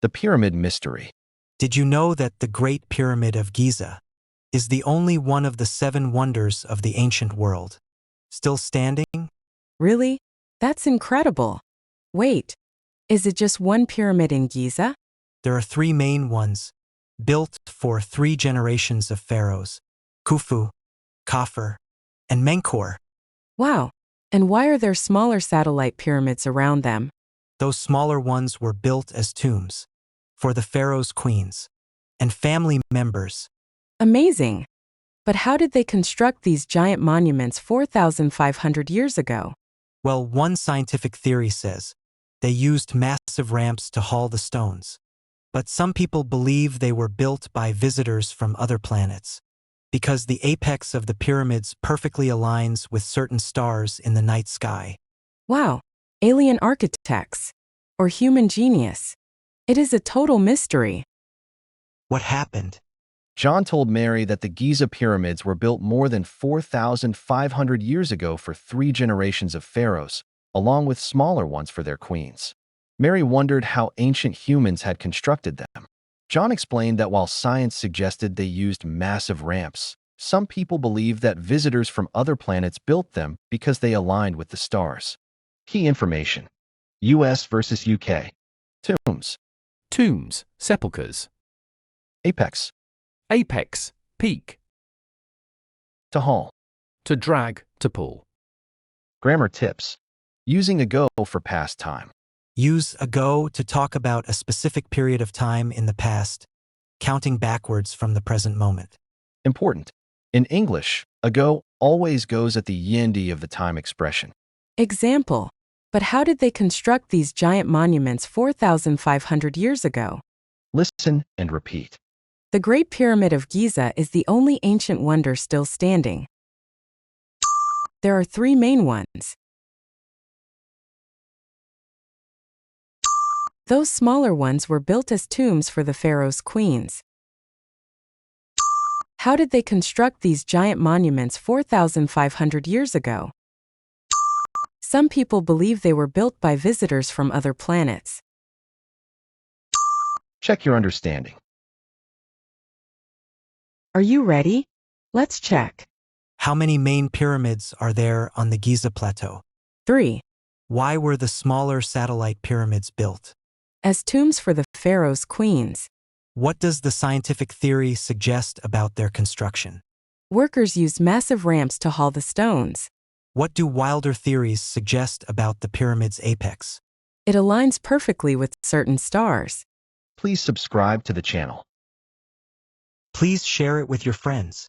The Pyramid Mystery. Did you know that the Great Pyramid of Giza is the only one of the 7 wonders of the ancient world still standing? Really? That's incredible. Wait, is it just one pyramid in Giza? There are 3 main ones, built for 3 generations of pharaohs: Khufu, Khafre, and Menkaure. Wow. And why are there smaller satellite pyramids around them? Those smaller ones were built as tombs for the pharaoh's queens and family members. Amazing. But how did they construct these giant monuments 4,500 years ago? Well, one scientific theory says they used massive ramps to haul the stones. But some people believe they were built by visitors from other planets, because the apex of the pyramids perfectly aligns with certain stars in the night sky. Wow. Alien architects. Or human genius. It is a total mystery. What happened? John told Mary that the Giza pyramids were built more than 4,500 years ago for 3 generations of pharaohs, along with smaller ones for their queens. Mary wondered how ancient humans had constructed them. John explained that while science suggested they used massive ramps, some people believe that visitors from other planets built them because they aligned with the stars. Key information: US versus UK. Tombs. Tombs, sepulchres. Apex. Apex, peak. To haul. To drag, to pull. Grammar tips. Using ago for past time. Use ago to talk about a specific period of time in the past, counting backwards from the present moment. Important. In English, ago always goes at the end of the time expression. Example. But how did they construct these giant monuments 4,500 years ago? Listen and repeat. The Great Pyramid of Giza is the only ancient wonder still standing. There are 3 main ones. Those smaller ones were built as tombs for the pharaoh's queens. How did they construct these giant monuments 4,500 years ago? Some people believe they were built by visitors from other planets. Check your understanding. Are you ready? Let's check. How many main pyramids are there on the Giza Plateau? 3. Why were the smaller satellite pyramids built? As tombs for the pharaoh's queens. What does the scientific theory suggest about their construction? Workers used massive ramps to haul the stones. What do wilder theories suggest about the pyramid's apex? It aligns perfectly with certain stars. Please subscribe to the channel. Please share it with your friends.